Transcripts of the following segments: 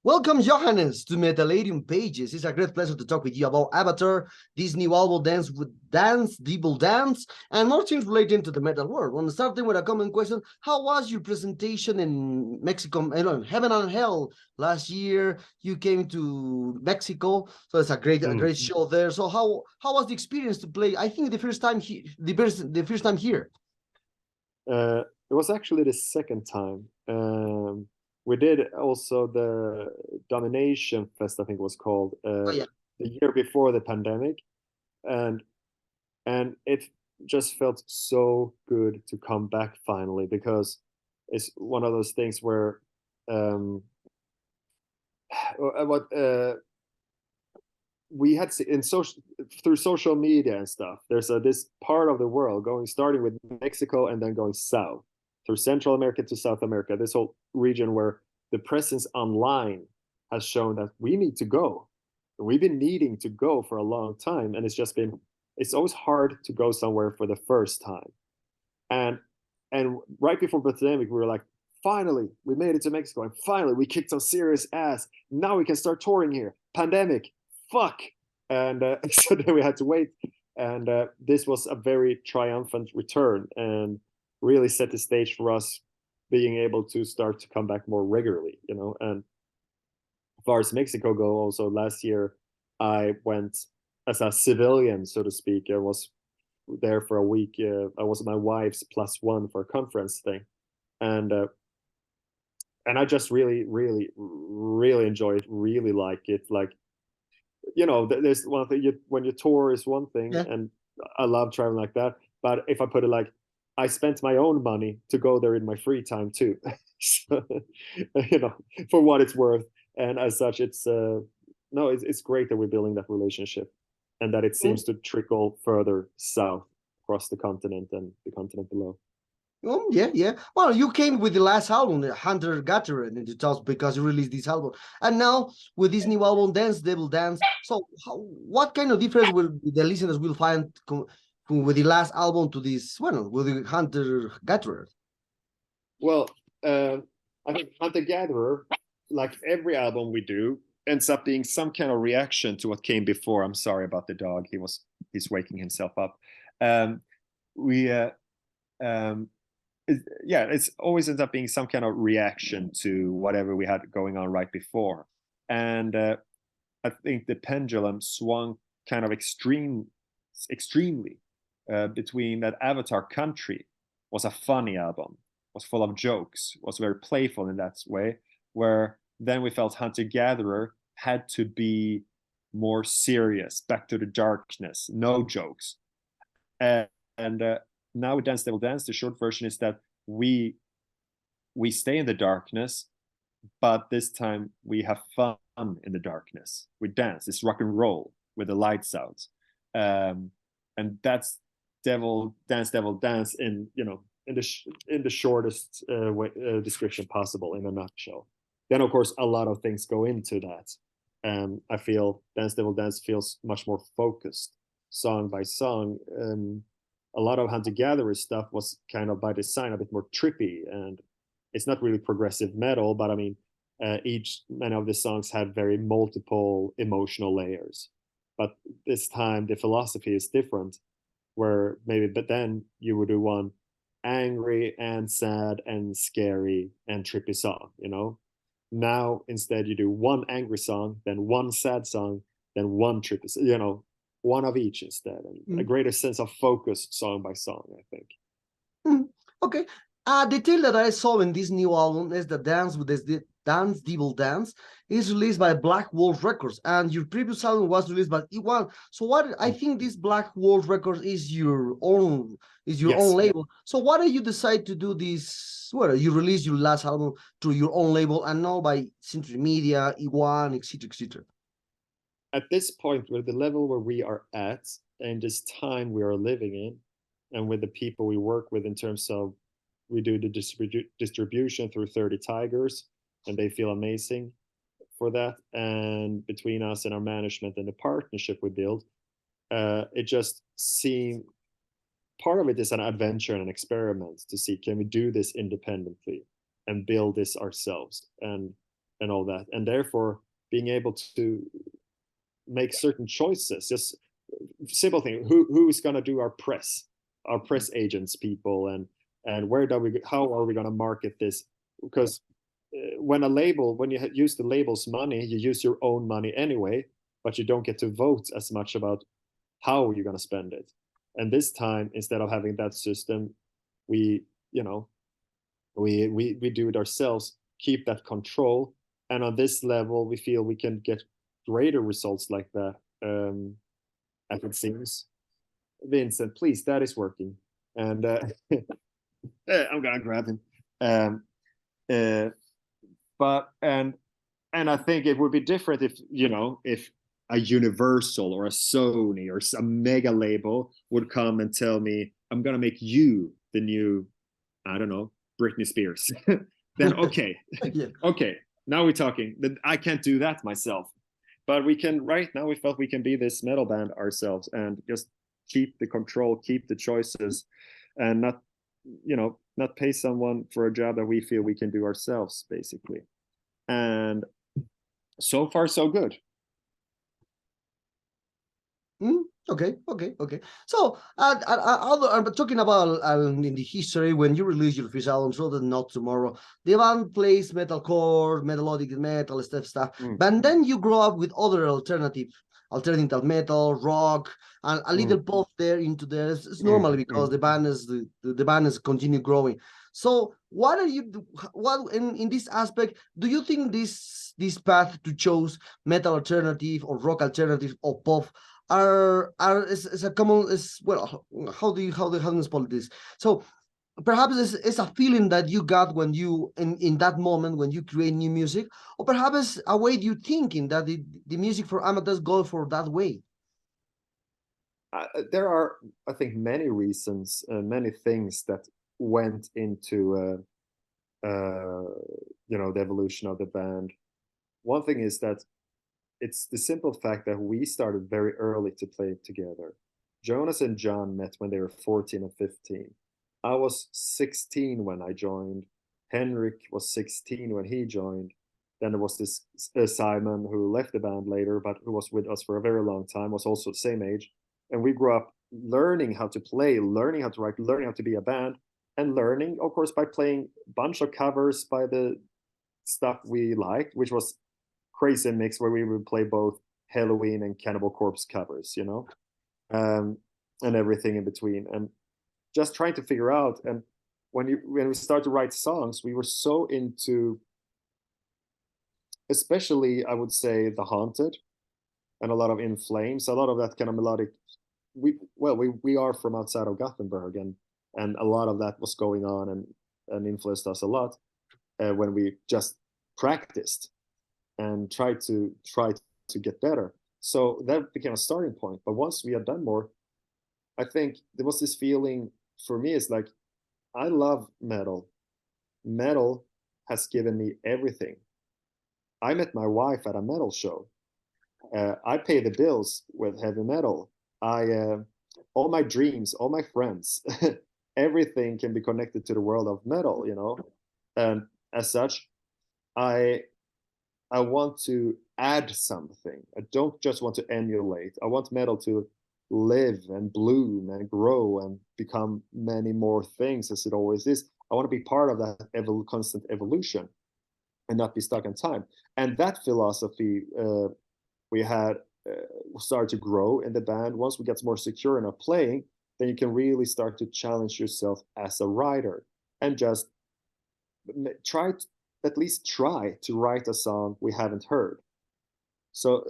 Welcome, Johannes, to Metaladium Pages. It's a great pleasure to talk with you about Avatar, this new album, Dance, Devil Dance, and more things relating to the metal world. When starting with a common question, how was your presentation in Mexico, Heaven and Hell last year? You came to Mexico, so it's a great show there. So how was the experience to play? I think the first time here. It was actually the second time. We did also the Domination Fest, I think it was called, the year before the pandemic, and it just felt so good to come back finally, because it's one of those things where we had through social media and stuff. There's this part of the world starting with Mexico and then going south through Central America to South America, this whole region where the presence online has shown that we need to go. We've been needing to go for a long time, and it's always hard to go somewhere for the first time. And right before the pandemic, we were like, finally, we made it to Mexico, and finally we kicked some serious ass. Now we can start touring here. Pandemic, fuck. And so then we had to wait. And this was a very triumphant return, and really set the stage for us being able to start to come back more regularly, And as far as Mexico go, also last year I went as a civilian, so to speak. I was there for a week. I was my wife's +1 for a conference thing, and I just really enjoy it, really like it. Like, there's one thing, when you tour is one thing, and I love traveling like that. But if I put it like, I spent my own money to go there in my free time too. So, for what it's worth. And as such, it's great that we're building that relationship, and that it seems to trickle further south across the continent and the continent below. Oh, yeah. Well, you came with the last album, Hunter Gatherer, in 2000, because you released this album. And now with this new album, Dance, Devil Dance. So what kind of difference will the listeners will find with the last album to this, with the Hunter Gatherer? Well, I think Hunter Gatherer, like every album we do, ends up being some kind of reaction to what came before. I'm sorry about the dog. He's waking himself up. It's always ends up being some kind of reaction to whatever we had going on right before. And I think the pendulum swung kind of extremely between that Avatar Country was a funny album, was full of jokes, was very playful in that way, where then we felt Hunter Gatherer had to be more serious, back to the darkness, no jokes. And now with Dance Devil Dance, the short version is that we stay in the darkness, but this time we have fun in the darkness. We dance. It's rock and roll with the lights out, and that's Dance Devil Dance in the shortest description possible, in a nutshell. Then of course a lot of things go into that. I feel Dance Devil Dance feels much more focused, song by song. A lot of Hunter Gatherer stuff was kind of by design a bit more trippy, and it's not really progressive metal, but I mean, many of the songs have very multiple emotional layers. But this time the philosophy is different, but then you would do one angry and sad and scary and trippy song, Now instead you do one angry song, then one sad song, then one trippy, one of each instead, and a greater sense of focus song by song, I think. Okay. The tale that I saw in this new album is the Dance Devil Dance is released by Black Wolf Records, and your previous album was released by E1. So I think this Black Wolf Records is your own label. So why do you decide to do this? Well, you released your last album through your own label, and now by Century Media, E1, etc. At this point, with the level where we are at, and this time we are living in, and with the people we work with in terms of, we do the distribution through 30 Tigers, and they feel amazing for that. And between us and our management and the partnership we build, it just seemed, part of it is an adventure and an experiment to see, can we do this independently and build this ourselves? And and all that, and therefore being able to make certain choices. Just simple thing: who is going to do our press agents, people, and how are we going to market this? Because when you use the label's money, you use your own money anyway, but you don't get to vote as much about how you're going to spend it. And this time, instead of having that system, we do it ourselves, keep that control, and on this level, we feel we can get greater results like that. As it seems, Vincent, please, that is working, and I'm gonna grab him. But I think it would be different if a Universal or a Sony or a mega label would come and tell me, I'm gonna make you the new, I don't know, Britney Spears. Then okay, Yeah. okay, now we're talking. I can't do that myself, but we can. Right now, we felt we can be this metal band ourselves and just keep the control, keep the choices, and not pay someone for a job that we feel we can do ourselves, basically. And so far, so good. Okay. So, I'm talking about in the history when you release your first album, So That Not Tomorrow, the band plays metalcore, melodic metal stuff. But then you grow up with other alternative metal, rock, and a little pop there into there. It's normally because the band is continue growing. So, what in this aspect do you think this path to choose metal alternative or rock alternative or pop is a common is well how do you spell this? So perhaps it's a feeling that you got when you in that moment when you create new music, or perhaps a way you thinking that the music for amateurs go for that way. There are, I think, many reasons, many things that went into the evolution of the band. One thing is that it's the simple fact that we started very early to play together. Jonas and John met when they were 14 and 15. I was 16 when I joined. Henrik was 16 when he joined. Then there was this Simon who left the band later, but who was with us for a very long time, was also the same age. And we grew up learning how to play, learning how to write, learning how to be a band, and learning, of course, by playing a bunch of covers by the stuff we liked, which was crazy mix where we would play both Halloween and Cannibal Corpse covers, and everything in between, and just trying to figure out. And when we started to write songs, we were so into, especially I would say, The Haunted and a lot of In Flames, a lot of that kind of melodic. We are from outside of Gothenburg, and a lot of that was going on and influenced us a lot when we just practiced and try to get better. So that became a starting point. But once we had done more, I think there was this feeling for me, it's like, I love metal. Metal has given me everything. I met my wife at a metal show. I pay the bills with heavy metal. All my dreams, all my friends, everything can be connected to the world of metal, And as such, I want to add something. I don't just want to emulate. I want metal to live and bloom and grow and become many more things as it always is. I want to be part of that constant evolution and not be stuck in time. And that philosophy we had started to grow in the band. Once we get more secure in our playing, then you can really start to challenge yourself as a writer and just at least try to write a song we haven't heard. So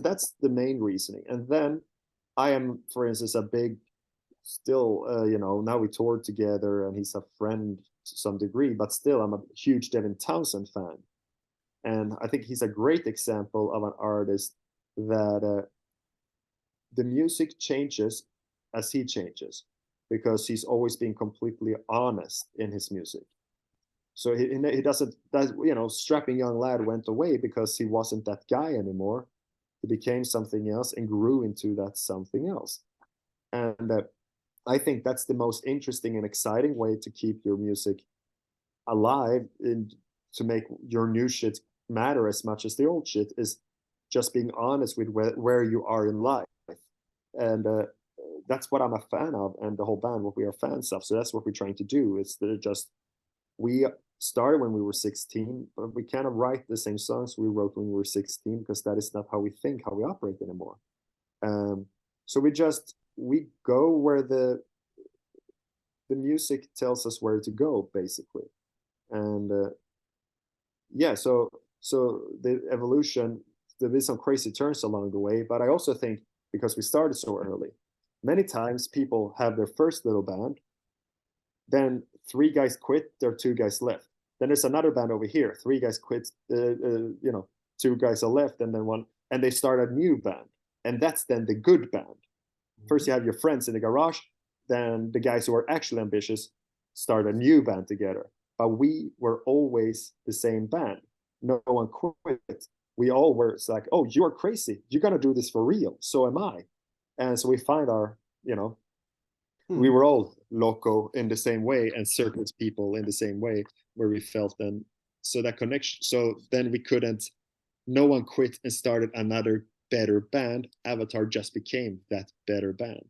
that's the main reasoning. And then I am, for instance, a big, still, now we toured together and he's a friend to some degree, but still I'm a huge Devin Townsend fan. And I think he's a great example of an artist that the music changes as he changes, because he's always been completely honest in his music. So he doesn't, strapping young lad went away because he wasn't that guy anymore. He became something else and grew into that something else. And I think that's the most interesting and exciting way to keep your music alive, and to make your new shit matter as much as the old shit is just being honest with where you are in life. And that's what I'm a fan of, and the whole band, what we are fans of. So that's what we're trying to do. It's just, we started when we were 16, but we kind of write the same songs we wrote when we were 16, because that is not how we think, how we operate anymore. So we go where the music tells us where to go, basically. And yeah, so the evolution, there been some crazy turns along the way, but I also think because we started so early, many times people have their first little band, then 3 guys quit, there are 2 guys left. Then there's another band over here, 3 guys quit, 2 guys are left, and then one, and they start a new band, and that's then the good band. First you have your friends in the garage, then the guys who are actually ambitious start a new band together. But we were always the same band. No one quit. We all were, it's like, oh, you are crazy. You're going to do this for real. So am I. And so we find our, we were all loco in the same way, and circus people in the same way, where we felt them. So that connection. So then we couldn't, no one quit and started another better band. Avatar just became that better band.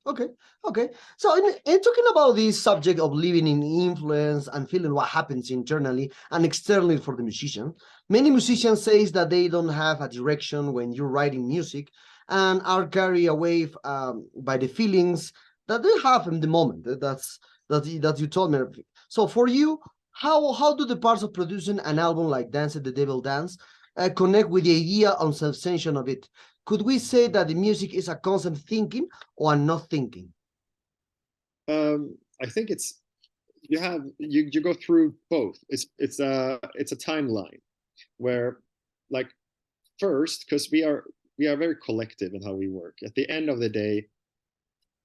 Okay. So in talking about this subject of living in influence and feeling what happens internally and externally for the musician, many musicians say that they don't have a direction when you're writing music and are carried away by the feelings that they have in the moment. That you told me. So for you, how do the parts of producing an album like Dance the Devil Dance connect with the idea and sensation of it? Could we say that the music is a constant thinking or not thinking? I think it's, you go through both. It's a timeline where, like, first, because we are very collective in how we work. At the end of the day,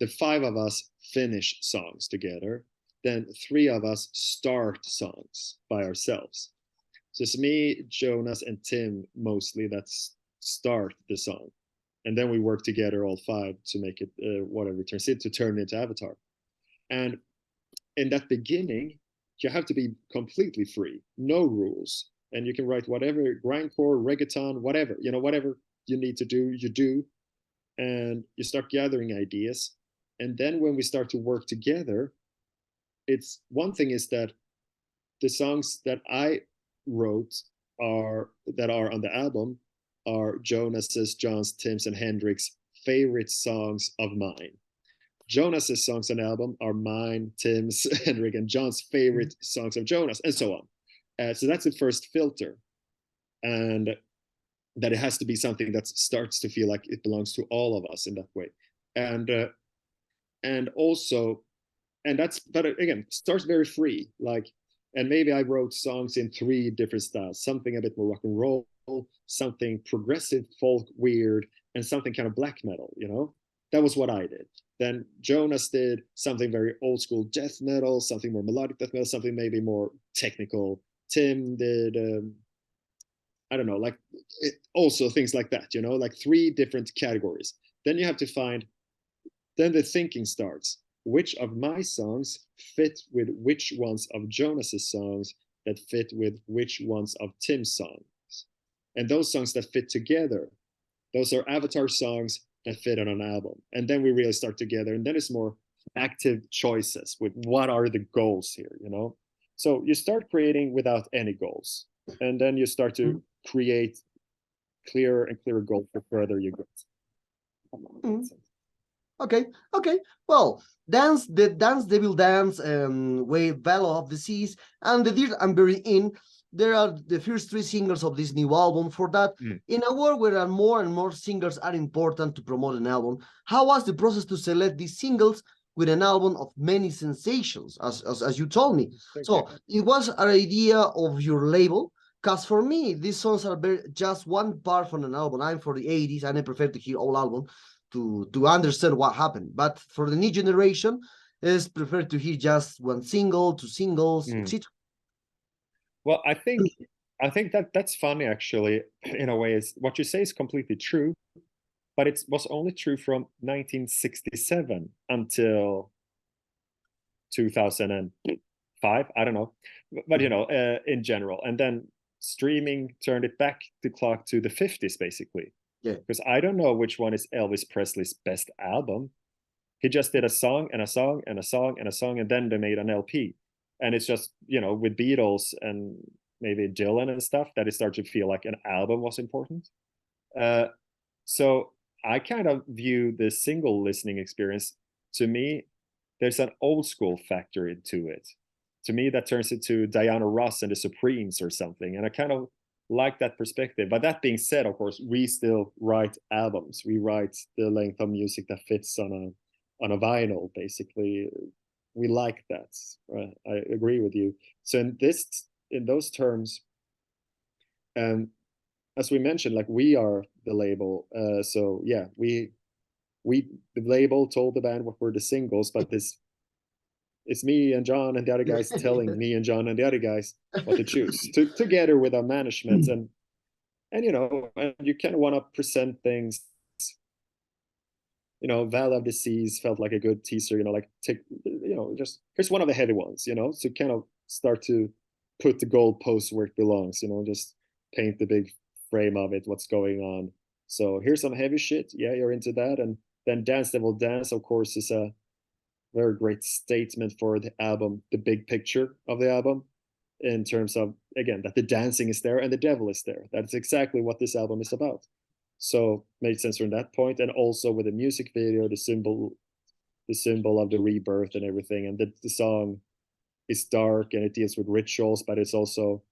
the 5 of us finish songs together, then 3 of us start songs by ourselves. So it's me, Jonas, and Tim mostly that start the song, and then we work together, all 5, to make it whatever it turns into, turn into Avatar. And in that beginning, you have to be completely free, no rules, and you can write whatever, grindcore, reggaeton, whatever, whatever you need to do, you do, and you start gathering ideas. And then when we start to work together, it's one thing is that the songs that I wrote that are on the album are Jonas's, John's, Tim's, and Hendrix's favorite songs of mine. Jonas's songs on the album are mine, Tim's, Hendrik, and John's favorite songs of Jonas, and so on. So that's the first filter, and that it has to be something that starts to feel like it belongs to all of us in that way. And also, and that's, but again, starts very free, like, and maybe I wrote songs in 3 different styles, something a bit more rock and roll, something progressive, folk, weird, and something kind of black metal, That was what I did. Then Jonas did something very old school death metal, something more melodic death metal, something maybe more technical. Tim did, I don't know, like also things like that, like 3 different categories. Then you have to find, then the thinking starts. Which of my songs fit with which ones of Jonas's songs that fit with which ones of Tim's songs? And those songs that fit together, those are Avatar songs that fit on an album. And then we really start together, and then it's more active choices with what are the goals here, So you start creating without any goals, and then you start to create clearer and clearer goals the further you go. Okay. Well, the Dance Devil Dance, Wave, Battle of the Seas, and The Dirt I'm Buried In, there are the first 3 singles of this new album. For that, in a world where more and more singles are important to promote an album, how was the process to select these singles with an album of many sensations, as you told me? It was an idea of your label, because for me, these songs are just one part from an album. I'm for the 80s, and I prefer to hear all album to understand what happened. But for the new generation, is prefer to hear just 1 single, 2 singles, etc. Well, I think that's funny, actually. In a way, is what you say is completely true, but it was only true from 1967 until 2005, 5, I don't know, but you know, in general. And then streaming turned it back the clock to the 50s, basically. Yeah. Because I don't know which one is Elvis Presley's best album. He just did a song and a song and a song and a song, and then they made an LP. And it's just, you know, with Beatles and maybe Dylan and stuff, that it started to feel like an album was important. So I kind of view the single listening experience, to me, there's an old school factor to it. To me, that turns into Diana Ross and the Supremes or something. And I kind of like that perspective. But that being said, of course, we still write albums. We write the length of music that fits on a vinyl, basically. We like that. I agree with you. So in those terms, as we mentioned, like, we are the label. So yeah, we the label told the band what were the singles, but it's me and John and the other guys telling me and John and the other guys what to choose together with our management. And you know, and you kind of want to present things. You know, Val of the Seas felt like a good teaser, you know, like, take, you know, just here's one of the heavy ones, you know, so kind of start to put the goalpost where it belongs, you know, just paint the big frame of it, what's going on. So here's some heavy shit. Yeah, you're into that. And then Dance Devil Dance, of course, is a very great statement for the album, the big picture of the album, in terms of, again, that the dancing is there and the devil is there. That's exactly what this album is about. So made sense from that point. And also with the music video, the symbol of the rebirth and everything. And the song is dark and it deals with rituals, but it's also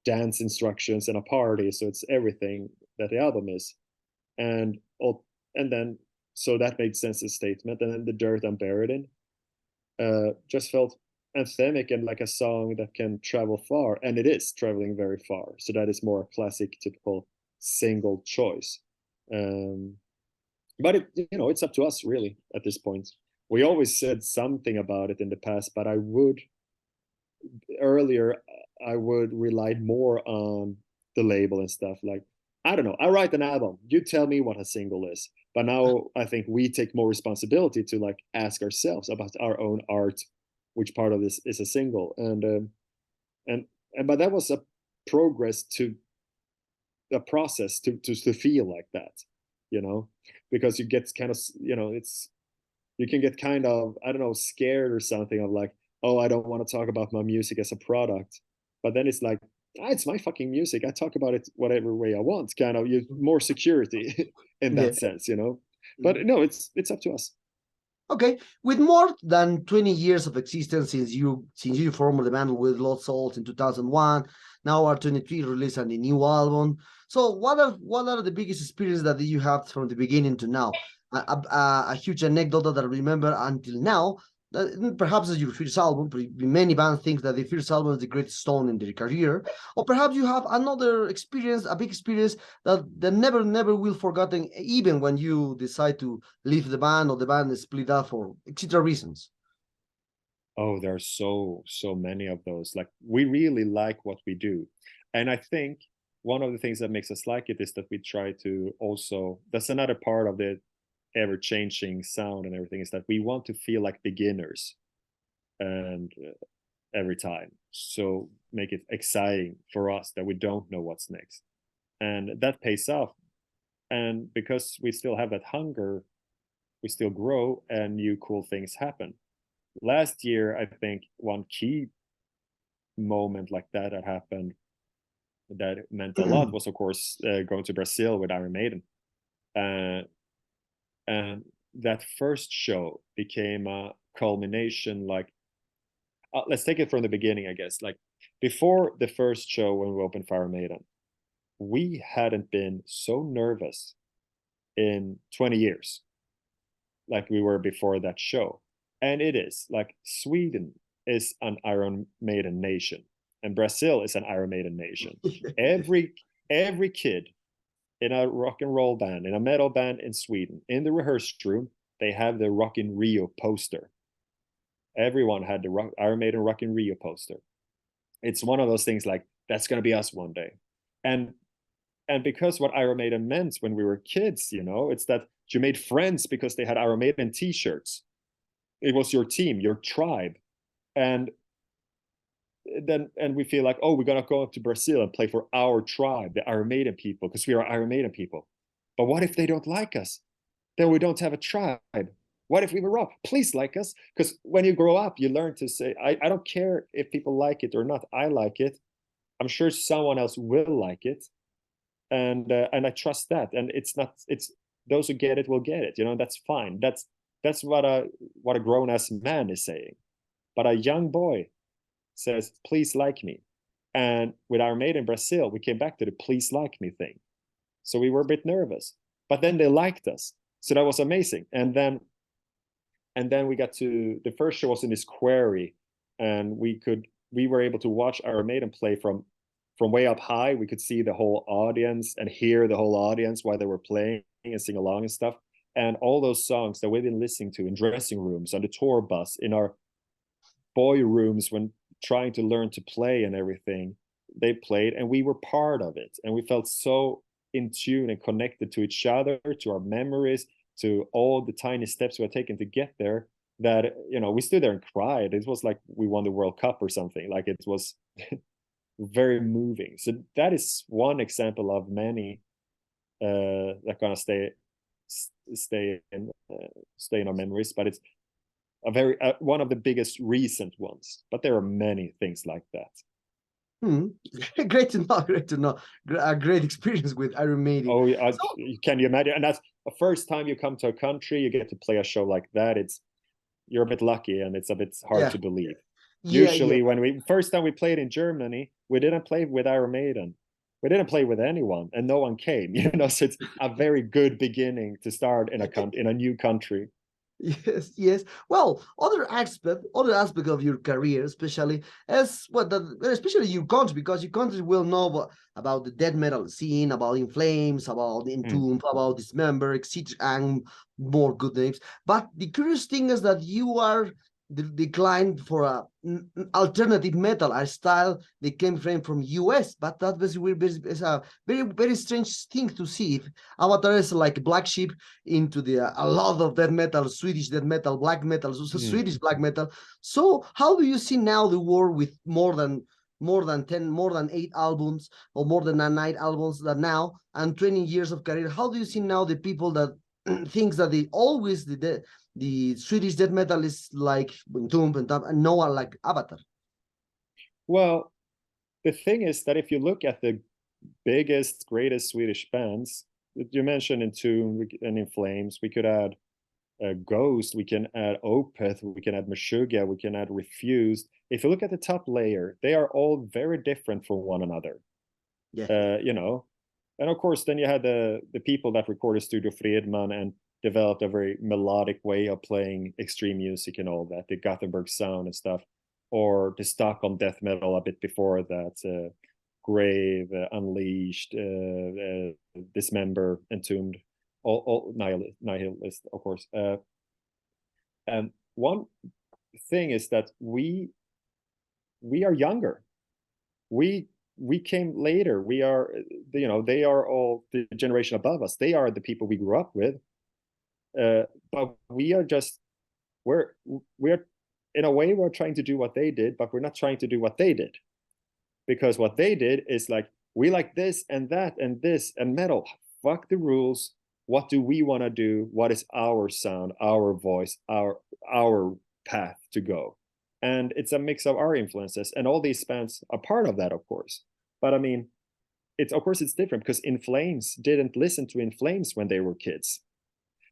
dance instructions and a party. So it's everything that the album is. And then, so that made sense as a statement. And then The Dirt I'm Buried In just felt anthemic and like a song that can travel far. And it is traveling very far. So that is more a classic, typical single choice. But it, you know, it's up to us really at this point. We always said something about it in the past, but I would rely more on the label and stuff. Like, I don't know, I write an album, you tell me what a single is. But now I think we take more responsibility to like ask ourselves about our own art, which part of this is a single. And but that was a progress to a process to feel like that, you know, because you get kind of, you know, you can get kind of, I don't know, scared or something of like, oh, I don't want to talk about my music as a product. But then it's like, it's my fucking music, I talk about it whatever way I want, kind of, you more security in Yeah. that sense, you know. But no, it's up to us. Okay, with more than 20 years of existence since you formed the band with Lost Souls in 2001, now R23 released a new album. So what are the biggest experiences that you have from the beginning to now? A huge anecdote that I remember until now. Perhaps as your first album, many bands think that the first album is the greatest stone in their career, or perhaps you have another experience, a big experience that never will forgotten, even when you decide to leave the band or the band is split up for etc. reasons. Oh, there are so many of those. Like, we really like what we do. And I think one of the things that makes us like it is that we try to also, that's another part of the ever-changing sound and everything, is that we want to feel like beginners and every time. So make it exciting for us that we don't know what's next. And that pays off. And because we still have that hunger, we still grow and new cool things happen. Last year, I think one key moment like that happened that meant a lot was, of course, going to Brazil with Iron Maiden. And that first show became a culmination. Like, let's take it from the beginning, I guess. Like, before the first show when we opened for Iron Maiden, we hadn't been so nervous in 20 years like we were before that show. And it is like, Sweden is an Iron Maiden nation and Brazil is an Iron Maiden nation. every kid in a rock and roll band, in a metal band in Sweden, in the rehearsal room, they have the Rock in Rio poster. Everyone had the Iron Maiden Rock in Rio poster. It's one of those things like, that's going to be us one day. And because what Iron Maiden meant when we were kids, you know, it's that you made friends because they had Iron Maiden t-shirts. It was your team, your tribe. And and we feel like, oh, we're gonna go up to Brazil and play for our tribe, the Iron Maiden people, because we are Iron Maiden people. But what if they don't like us? Then we don't have a tribe. What if we were wrong? Please like us, because when you grow up, you learn to say, I don't care if people like it or not. I like it. I'm sure someone else will like it, and I trust that. And it's those who get it will get it. That's fine. That's what a grown ass man is saying. But a young boy says, please like me. And with our mate in Brazil, we came back to the please like me thing. So we were a bit nervous, but then they liked us. So that was amazing. And then we got to, the first show was in this quarry, and we were able to watch our maiden play from way up high. We could see the whole audience and hear the whole audience while they were playing and sing along and stuff. And all those songs that we've been listening to in dressing rooms, on the tour bus, in our boy rooms when trying to learn to play and everything, they played, and we were part of it. And we felt so in tune and connected to each other, to our memories, to all the tiny steps we had taken to get there, that we stood there and cried. It was like we won the World Cup or something. Like, it was very moving. So that is one example of many that gonna stay in our memories. But it's a very one of the biggest recent ones. But there are many things like that. Great to know. Great to know. A great experience with Iron Maiden. Oh, yeah, can you imagine? And that's the first time you come to a country, you get to play a show like that. You're a bit lucky, and it's a bit hard to believe. Usually, when first time we played in Germany, we didn't play with Iron Maiden. We didn't play with anyone, and no one came. So it's a very good beginning to start in a new country. Yes. Well, other aspect of your career, especially especially your country, because your country will know about the death metal scene, about In Flames, about Entombed, about Dismember, etc., and more good names. But the curious thing is that you are declined for a alternative metal, a style that came from US, but that was a very, very strange thing to see. If Avatar is like black sheep into a lot of death metal, Swedish death metal, black metal, so Swedish black metal. So how do you see now the world with more than 8 albums, or more than 9 albums that now, and 20 years of career? How do you see now the people that thinks that the Swedish death metal is like Entombed and no one like Avatar? Well, the thing is that if you look at the biggest, greatest Swedish bands, you mentioned Entombed and In Flames, we could add Ghost, we can add Opeth, we can add Meshuggah, we can add Refused. If you look at the top layer, they are all very different from one another. And of course, then you had the people that recorded Studio Fredman and developed a very melodic way of playing extreme music and all that, the Gothenburg sound and stuff, or the Stockholm death metal a bit before that, Grave, Unleashed, Dismember, Entombed, all Nihilist, of course. And one thing is that we are younger. We came later. We are, they are all the generation above us. They are the people we grew up with. But we are just, we're in a way, we're trying to do what they did, but we're not trying to do what they did. Because what they did is like, we like this and that and this and metal. Fuck the rules. What do we want to do? What is our sound, our voice, our path to go? And it's a mix of our influences, and all these bands are part of that, of course. But I mean, it's different, because In Flames didn't listen to In Flames when they were kids.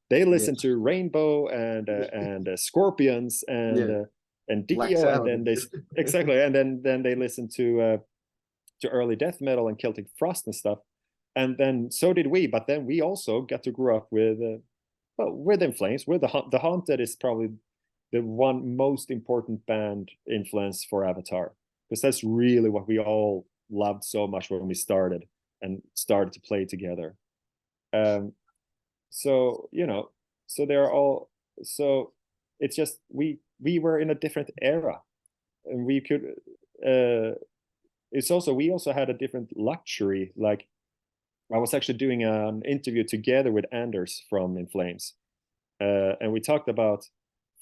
They listened to Rainbow and Scorpions and Dio, and then then they listened to early death metal and Celtic Frost and stuff. And then so did we, but then we also got to grow up with In Flames. With the Haunted is probably the one most important band influence for Avatar, because that's really what we all loved so much when we started to play together. So they're all, so it's just we were in a different era, and we could we also had a different luxury. Like, I was actually doing an interview together with Anders from In Flames, and we talked about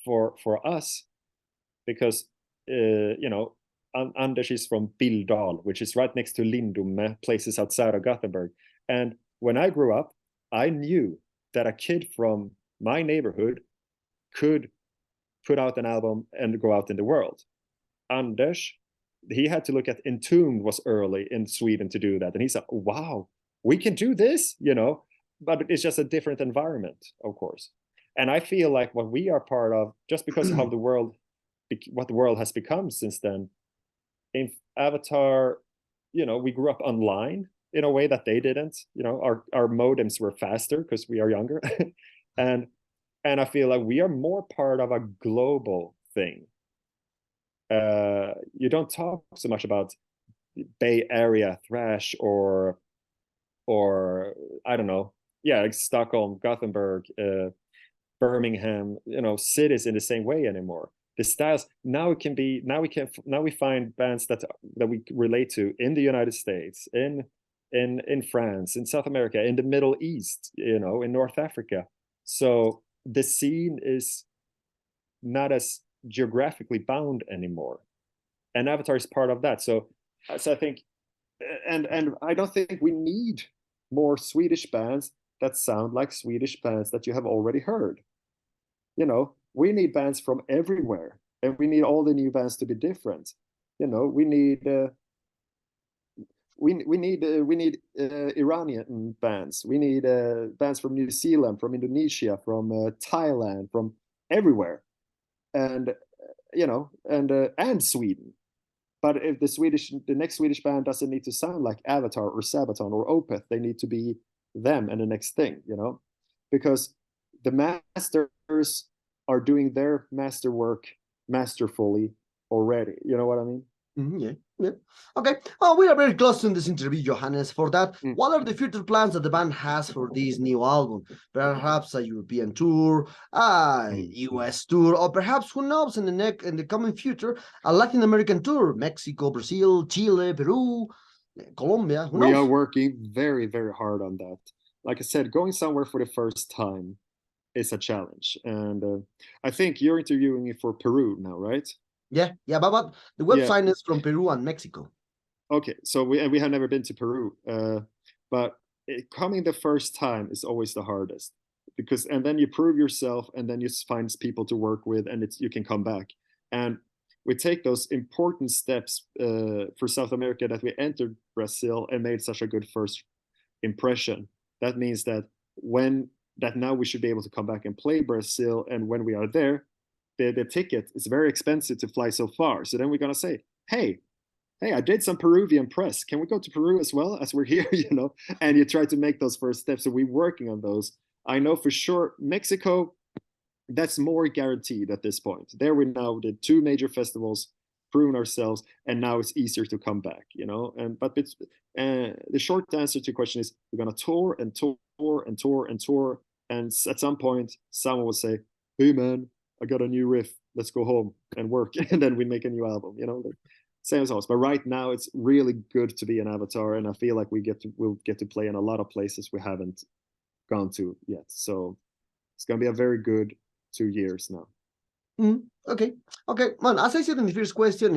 for us, because Anders is from Billdal, which is right next to Lindome, places outside of Gothenburg. And when I grew up, I knew that a kid from my neighborhood could put out an album and go out in the world. Anders, he had to look at Entombed was early in Sweden to do that. And he said, wow, we can do this, you know, but it's just a different environment, of course. And I feel like what we are part of, just because of how what the world has become since then, in Avatar, you know, we grew up online in a way that they didn't. You know, our modems were faster because we are younger. and I feel like we are more part of a global thing. You don't talk so much about Bay Area thrash or I don't know, yeah, like Stockholm, Gothenburg, Birmingham, you know, cities in the same way anymore. The styles now we find bands that we relate to in the United States, in France, in South America, in the Middle East, you know, in North Africa. So the scene is not as geographically bound anymore, and Avatar is part of that. So I think, and I don't think we need more Swedish bands that sound like Swedish bands that you have already heard. You know, we need bands from everywhere, and we need all the new bands to be different. You know, we need Iranian bands. We need bands from New Zealand, from Indonesia, from Thailand, from everywhere, and you know, and Sweden. But if the next Swedish band doesn't need to sound like Avatar or Sabaton or Opeth, they need to be them and the next thing, you know, because the masters are doing their masterwork masterfully already. You know what I mean? Yeah. Okay. Well, we are very close to this interview, Johannes. For that, what are the future plans that the band has for this new album? Perhaps a European tour, a US tour, or perhaps, who knows, in the coming future, a Latin American tour: Mexico, Brazil, Chile, Peru, Colombia. Who knows? We are working very, very hard on that. Like I said, going somewhere for the first time is a challenge, and I think you're interviewing me for Peru now, right? Yeah, but the website is from Peru and Mexico. Okay, so we have never been to Peru, but coming the first time is always the hardest, and then you prove yourself, and then you find people to work with, and you can come back. And we take those important steps for South America, that we entered Brazil and made such a good first impression. That means that now we should be able to come back and play Brazil, and when we are there, the ticket is very expensive to fly so far. So then we're gonna say, hey, I did some Peruvian press. Can we go to Peru as well as we're here? You know, and you try to make those first steps. So we're working on those. I know for sure Mexico, that's more guaranteed at this point. There we now did 2 major festivals, proven ourselves, and now it's easier to come back. You know, but it's the short answer to your question is we're gonna tour and tour and tour and tour, and at some point someone will say, hey man, I got a new riff, let's go home and work, and then we make a new album, you know. Same as always. But right now it's really good to be an Avatar, and I feel like we'll get to play in a lot of places we haven't gone to yet. So it's gonna be a very good 2 years now. Okay. Man, as I said in the first question,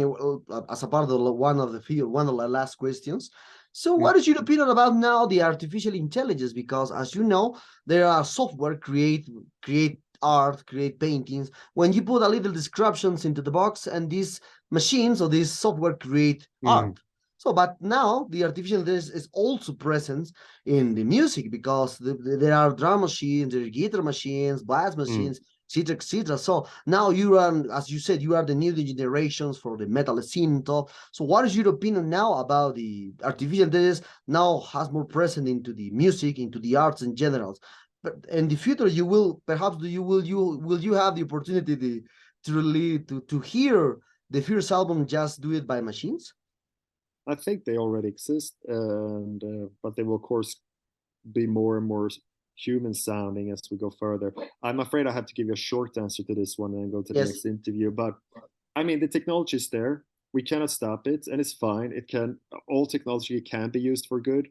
as a part of one of the last questions, so what is your opinion about now the artificial intelligence? Because as you know, there are software create art, create paintings. When you put a little descriptions into the box, and these machines or this software create art. So, but now the artificial intelligence is also present in the music, because there are drum machines, there are guitar machines, bass machines, etc., etc. So now you are, as you said, you are the new generations for the metal scene. So what is your opinion now about the artificial intelligence now has more present into the music, into the arts in general? But in the future, you will perhaps will you have the opportunity to hear the first album just do it by machines? I think they already exist, and but they will of course be more and more human sounding as we go further. I'm afraid I have to give you a short answer to this one and go to the next interview. But I mean, the technology is there. We cannot stop it, and it's fine. All technology can be used for good.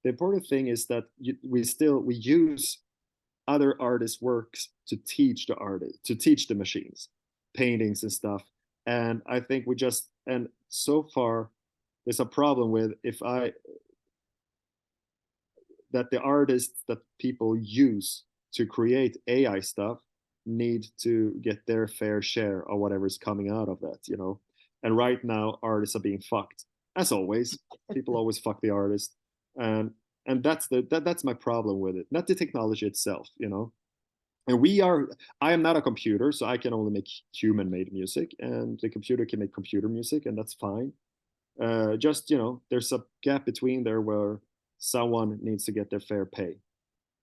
The important thing is that we use other artists' works to teach the machines, paintings and stuff. And I think and so far there's a problem with that the artists that people use to create AI stuff need to get their fair share of whatever's coming out of that, you know. And right now, artists are being fucked, as always. People always fuck the artist, and that's my problem with it. Not the technology itself, you know. And I am not a computer, so I can only make human-made music, and the computer can make computer music, and that's fine. Just, you know, there's a gap between there where someone needs to get their fair pay.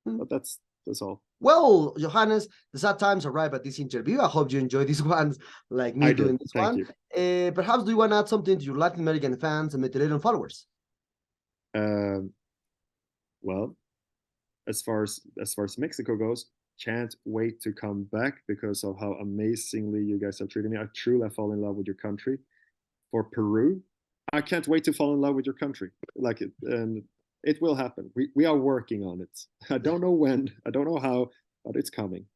But that's all. Well, Johannes, the sad times arrive at this interview. I hope you enjoy these ones, like me doing this Thank one. you. Perhaps do you want to add something to your Latin American fans and Mediterranean followers? Well, as far as Mexico goes, can't wait to come back because of how amazingly you guys are treating me. I truly fall in love with your country. For Peru, I can't wait to fall in love with your country. Like it, and it will happen. We are working on it. I don't know when, I don't know how, but it's coming.